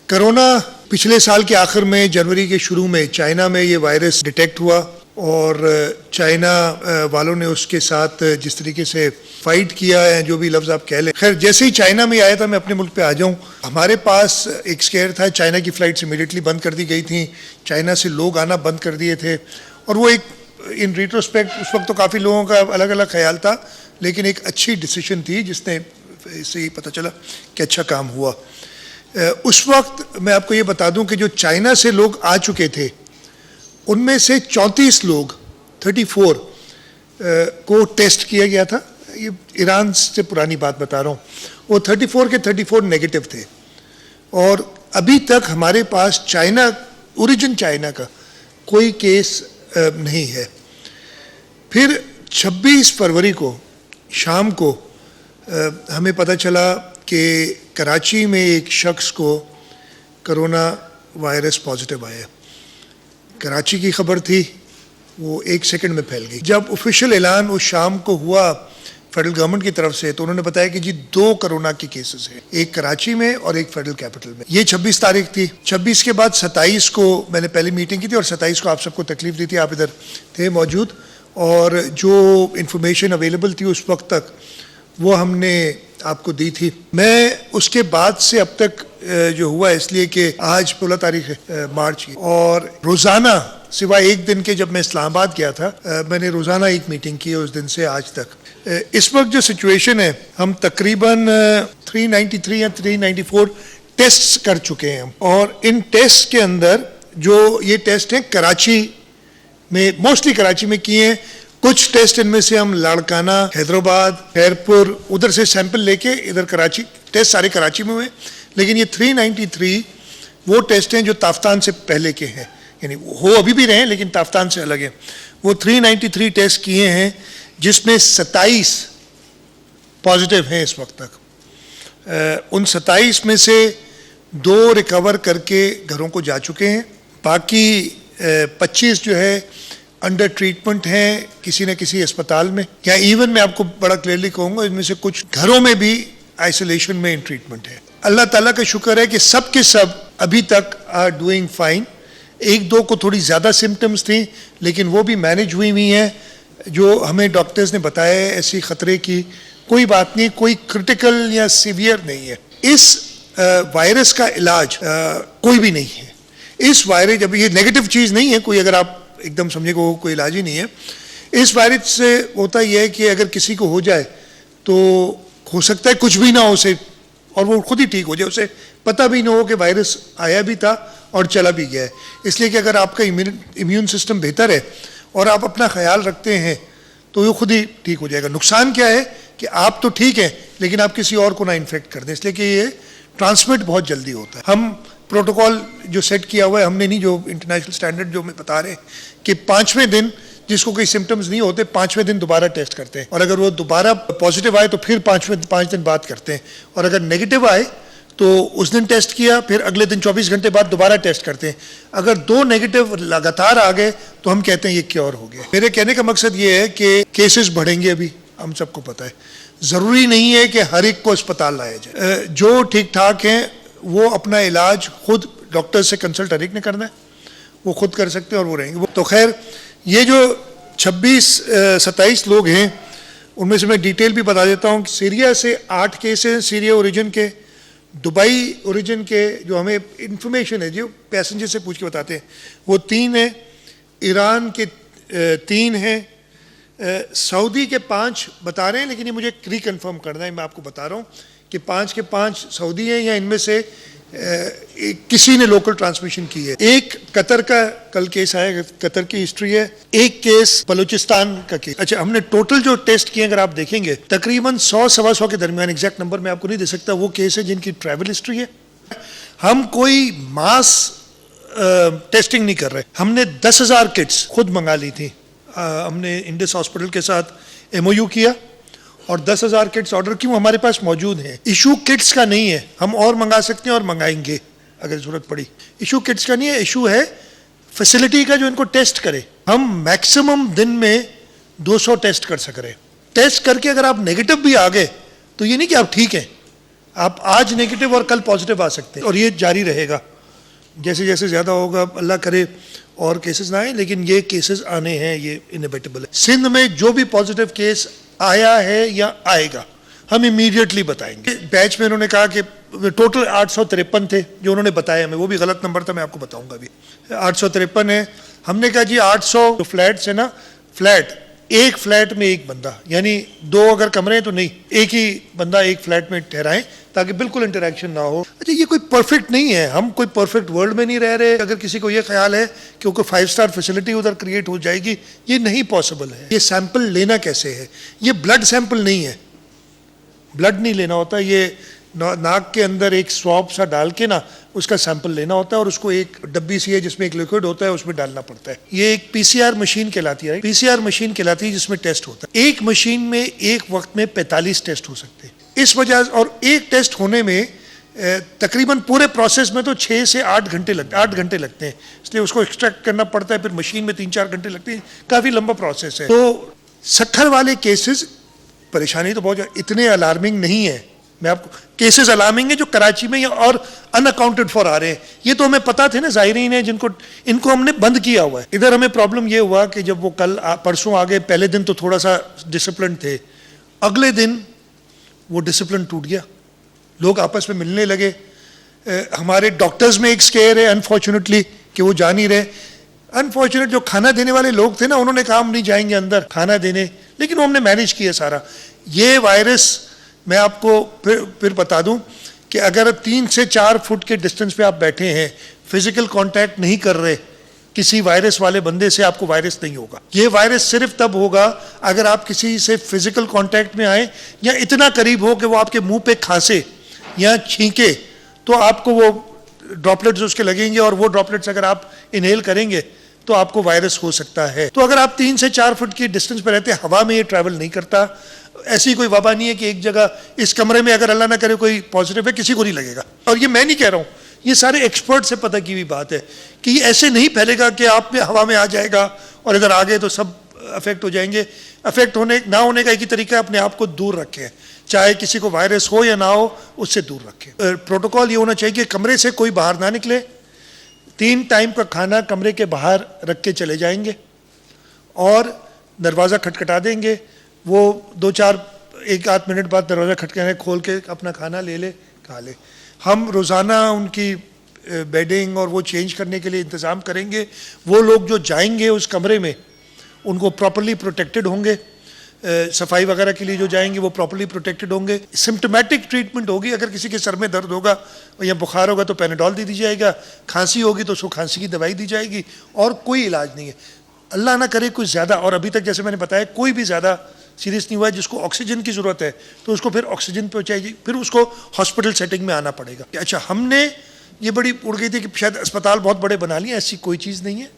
Corona पिछले साल के आखिर में, जनवरी के शुरू में चाइना में ये वायरस डिटेक्ट हुआ और चाइना वालों ने उसके साथ जिस तरीके से फाइट किया है, जो भी लफ्ज़ आप कह लें। खैर, जैसे ही चाइना में आया था, मैं अपने मुल्क पे आ जाऊं, हमारे पास एक स्केयर था। चाइना की फ़्लाइट्स इमीडिएटली बंद कर दी गई थी, चाइना से लोग आना बंद कर दिए थे और वो एक इन रिट्रोस्पेक्ट उस वक्त तो काफ़ी लोगों का अलग अलग ख्याल था, लेकिन एक अच्छी डिसीजन थी जिसने इससे ही पता चला कि अच्छा काम हुआ। उस वक्त मैं आपको ये बता दूं कि जो चाइना से लोग आ चुके थे उनमें से 34 लोग 34 को टेस्ट किया गया था। ये ईरान से पुरानी बात बता रहा हूँ। वो 34 के 34 नेगेटिव थे और अभी तक हमारे पास ओरिजिन चाइना का कोई केस नहीं है। फिर 26 फरवरी को शाम को हमें पता चला कि कराची में एक शख्स को कोरोना वायरस पॉजिटिव आया। कराची की खबर थी, वो 1 सेकंड में फैल गई। जब ऑफिशियल ऐलान उस शाम को हुआ फेडरल गवर्नमेंट की तरफ से, तो उन्होंने बताया कि जी 2 कोरोना के केसेस हैं, एक कराची में और एक फेडरल कैपिटल में। ये 26 तारीख थी। 26 के बाद 27 को मैंने पहली मीटिंग की थी और 27 को आप सबको तकलीफ दी थी, आप इधर थे मौजूद, और जो इंफॉर्मेशन अवेलेबल थी उस वक्त तक वो हमने आपको दी थी। मैं उसके बाद से अब तक जो हुआ, इसलिए कि आज 16 तारीख है मार्च की, और रोज़ाना सिवाय एक दिन के जब मैं इस्लामाबाद गया था, मैंने रोज़ाना एक मीटिंग की उस दिन से आज तक। इस वक्त जो सिचुएशन है, हम तकरीबन 393 या 394 टेस्ट कर चुके हैं और इन टेस्ट के अंदर जो ये टेस्ट हैं कराची में, मोस्टली कराची में किए हैं। कुछ टेस्ट इनमें से हम लाड़काना, हैदराबाद, खैरपुर, उधर से सैंपल लेके इधर कराची, टेस्ट सारे कराची में हुए। लेकिन ये 393 वो टेस्ट हैं जो ताफ्तान से पहले के हैं, यानी हो अभी भी रहे हैं लेकिन ताफ्तान से अलग हैं। वो 393 टेस्ट किए हैं जिसमें 27 पॉजिटिव हैं इस वक्त तक। उन 27 में से 2 रिकवर करके घरों को जा चुके हैं। बाकी 25 जो है अंडर ट्रीटमेंट हैं किसी न किसी अस्पताल में, या इवन मैं आपको बड़ा क्लियरली कहूँगा इनमें से कुछ घरों में भी आइसोलेशन में इन ट्रीटमेंट है। अल्लाह ताला का शुक्र है कि सब के सब अभी तक आर डूइंग फाइन। 1-2 को थोड़ी ज़्यादा सिम्टम्स थी लेकिन वो भी मैनेज हुई हैं। जो हमें डॉक्टर्स ने बताया है ऐसी ख़तरे की कोई बात नहीं, कोई क्रिटिकल या सीवियर नहीं है। इस वायरस का इलाज कोई भी नहीं है। इस वायरस, जब ये नेगेटिव चीज़ नहीं है कोई, अगर आप एकदम समझे को कोई इलाज ही नहीं है। इस वायरस से होता यह है कि अगर किसी को हो जाए तो हो सकता है कुछ भी ना हो उसे, और वो खुद ही ठीक हो जाए, उसे पता भी ना हो कि वायरस आया भी था और चला भी गया है। इसलिए कि अगर आपका इम्यून सिस्टम बेहतर है और आप अपना ख्याल रखते हैं तो वो खुद ही ठीक हो जाएगा। नुकसान क्या है कि आप तो ठीक हैं लेकिन आप किसी और को ना इन्फेक्ट कर दें, इसलिए कि ये ट्रांसमिट बहुत जल्दी होता है। हम प्रोटोकॉल जो सेट किया हुआ है हमने नहीं, जो इंटरनेशनल स्टैंडर्ड जो मैं बता रहे हैं कि 5वें दिन जिसको कोई सिम्टम्स नहीं होते 5वें दिन दोबारा टेस्ट करते हैं, और अगर वो दोबारा पॉजिटिव आए तो फिर 5 दिन बाद करते हैं, और अगर नेगेटिव आए तो उस दिन टेस्ट किया, फिर अगले दिन 24 घंटे बाद दोबारा टेस्ट करते हैं। अगर 2 नेगेटिव लगातार आ गए तो हम कहते हैं ये क्योर हो गया। मेरे कहने का मकसद ये है कि केसेस बढ़ेंगे, अभी हम सबको पता है। ज़रूरी नहीं है कि हर एक को अस्पताल लाया जाए। जो ठीक ठाक हैं वो अपना इलाज खुद डॉक्टर से कंसल्ट हर एक ने करना है, वो खुद कर सकते हैं और वो रहेंगे। तो खैर, ये जो 27 लोग हैं उनमें से मैं डिटेल भी बता देता हूँ। सीरिया से 8 केस हैं, सीरिया ओरिजिन के, दुबई ओरिजिन के, जो हमें इंफॉर्मेशन है जो पैसेंजर से पूछ के बताते हैं, वो 3 हैं, ईरान के 3 हैं, सऊदी के 5 बता रहे हैं, लेकिन ये मुझे रिकन्फर्म करना है। मैं आपको बता रहा हूँ कि 5 के 5 सऊदी हैं या इनमें से किसी ने लोकल ट्रांसमिशन की है। एक कतर का कल केस आया, कतर की हिस्ट्री है। एक केस बलूचिस्तान का केस। अच्छा, हमने टोटल जो टेस्ट किए अगर आप देखेंगे तकरीबन 100-125 के दरमियान, एग्जैक्ट नंबर मैं आपको नहीं दे सकता, वो केस है जिनकी ट्रैवल हिस्ट्री है। हम कोई मास टेस्टिंग नहीं कर रहे। हमने 10,000 किट्स खुद मंगा ली थी। हमने इंडस हॉस्पिटल के साथ MOU किया और 10,000 किट्स ऑर्डर की, वो हमारे पास मौजूद हैं। इशू किट्स का नहीं है, हम और मंगा सकते हैं और मंगाएंगे अगर ज़रूरत पड़ी। इशू किट्स का नहीं है, इशू है फैसिलिटी का जो इनको टेस्ट करे। हम मैक्सिमम दिन में 200 टेस्ट कर सक रहे हैं। टेस्ट करके अगर आप नेगेटिव भी आ गए तो ये नहीं कि आप ठीक हैं, आप आज नेगेटिव और कल पॉजिटिव आ सकते हैं और ये जारी रहेगा। जैसे जैसे ज़्यादा होगा, अल्लाह करे और केसेस ना आए, लेकिन ये केसेस आने हैं, ये इनएविटेबल है। सिंध में जो भी पॉजिटिव केस आया है या आएगा हम इमीडिएटली बताएंगे। बैच में उन्होंने कहा कि टोटल 853 थे जो उन्होंने बताया हमें, वो भी गलत नंबर था, मैं आपको बताऊंगा अभी। 853 है। हमने कहा जी 800 जो फ्लैट्स है ना, फ्लैट एक फ्लैट में एक बंदा, यानी 2 अगर कमरे हैं तो नहीं, एक ही बंदा एक फ्लैट में ठहराएं ताकि बिल्कुल इंटरेक्शन ना हो। अच्छा, ये कोई परफेक्ट नहीं है, हम कोई परफेक्ट वर्ल्ड में नहीं रह रहे। अगर किसी को ये ख्याल है कि कोई 5 स्टार फैसिलिटी उधर क्रिएट हो जाएगी, ये नहीं पॉसिबल है। ये सैंपल लेना कैसे है? ये ब्लड सैंपल नहीं है, ब्लड नहीं लेना होता, ये नाक के अंदर एक स्वॉब सा डाल के ना उसका सैंपल लेना होता है और उसको एक डब्बी सी है जिसमें एक लिक्विड होता है, उसमें डालना पड़ता है। ये एक पीसीआर मशीन कहलाती है, पीसीआर मशीन कहलाती है जिसमें टेस्ट होता है। एक मशीन में एक वक्त में 45 टेस्ट हो सकते हैं। इस वजह, और एक टेस्ट होने में तकरीबन पूरे प्रोसेस में तो 6 से 8 घंटे लगते हैं, इसलिए उसको एक्सट्रैक्ट करना पड़ता है, फिर मशीन में 3-4 घंटे लगते हैं, काफ़ी लंबा प्रोसेस है। तो 70 वाले केसेस, परेशानी तो बहुत इतने अलार्मिंग नहीं है। मैं आपको केसेस अलार्मिंग है जो कराची में और अनअकाउंटेड फॉर आ रहे हैं, ये तो हमें पता थे ना, ज़ायरीन है जिनको, इनको हमने बंद किया हुआ है। इधर हमें प्रॉब्लम ये हुआ कि जब वो कल परसों आ गए, पहले दिन तो थोड़ा सा डिसिप्लिन थे, अगले दिन वो डिसिप्लिन टूट गया, लोग आपस में मिलने लगे। हमारे डॉक्टर्स में एक स्केयर है अनफॉर्चुनेटली कि वो जा नहीं रहे। अनफॉर्चुनेट जो खाना देने वाले लोग थे ना, उन्होंने कहा हम नहीं जाएंगे अंदर खाना देने, लेकिन वो हमने मैनेज किया सारा। ये वायरस, मैं आपको फिर बता दूं कि अगर 3 से 4 फुट के डिस्टेंस पे आप बैठे हैं, फिजिकल कांटेक्ट नहीं कर रहे किसी वायरस वाले बंदे से, आपको वायरस नहीं होगा। ये वायरस सिर्फ तब होगा अगर आप किसी से फिजिकल कांटेक्ट में आए या इतना करीब हो कि वो आपके मुंह पे खांसे या छींके, तो आपको वो ड्रॉपलेट्स उसके लगेंगे और वो ड्रॉपलेट्स अगर आप इनहेल करेंगे तो आपको वायरस हो सकता है। तो अगर आप 3 से 4 फुट की डिस्टेंस पर रहते हैं, हवा में ये ट्रैवल नहीं करता। ऐसी कोई वबा नहीं है कि एक जगह इस कमरे में अगर अल्लाह ना करे कोई पॉजिटिव है, किसी को नहीं लगेगा। और ये मैं नहीं कह रहा हूँ, ये सारे एक्सपर्ट से पता की हुई बात है कि ये ऐसे नहीं फैलेगा कि आप में हवा में आ जाएगा और इधर आ गए तो सब अफेक्ट हो जाएंगे। अफेक्ट होने ना होने का एक ही तरीका है, अपने आप को दूर रखें, चाहे किसी को वायरस हो या ना हो, उससे दूर रखें। प्रोटोकॉल ये होना चाहिए कि कमरे से कोई बाहर ना निकले, 3 टाइम का खाना कमरे के बाहर रख के चले जाएंगे और दरवाज़ा खटखटा देंगे। वो 1-8 मिनट बाद दरवाज़ा खटखटाने खोल के अपना खाना ले ले, खा ले। हम रोज़ाना उनकी बेडिंग और वो चेंज करने के लिए इंतज़ाम करेंगे। वो लोग जो जाएंगे उस कमरे में, उनको प्रॉपर्ली प्रोटेक्टेड होंगे, सफाई वगैरह के लिए जो जाएंगे वो प्रॉपर्ली प्रोटेक्टेड होंगे। सिम्टोमेटिक ट्रीटमेंट होगी, अगर किसी के सर में दर्द होगा या बुखार होगा तो पैनाडोल दे दी जाएगा, खांसी होगी तो उसको खांसी की दवाई दी जाएगी, और कोई इलाज नहीं है। अल्लाह ना करे कुछ ज़्यादा, और अभी तक जैसे मैंने बताया कोई भी ज़्यादा सीरियस नहीं हुआ है। जिसको ऑक्सीजन की ज़रूरत है तो उसको फिर ऑक्सीजन पहुँचाएगी, फिर उसको हॉस्पिटल सेटिंग में आना पड़ेगा। अच्छा, हमने ये बड़ी उड़ गई थी कि शायद अस्पताल बहुत बड़े बना लिए, ऐसी कोई चीज़ नहीं है।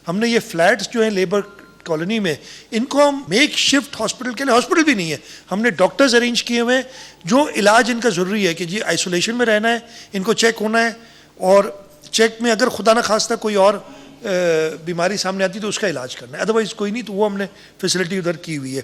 हमने ये फ्लैट्स जो हैं लेबर कॉलोनी में, इनको हम मेक शिफ्ट हॉस्पिटल के लिए, हॉस्पिटल भी नहीं है, हमने डॉक्टर्स अरेंज किए हुए हैं जो इलाज इनका ज़रूरी है कि जी आइसोलेशन में रहना है, इनको चेक होना है, और चेक में अगर खुदा ना खास्ता कोई और बीमारी सामने आती तो उसका इलाज करना है, अदरवाइज़ कोई नहीं। तो वो हमने फैसिलिटी उधर की हुई है।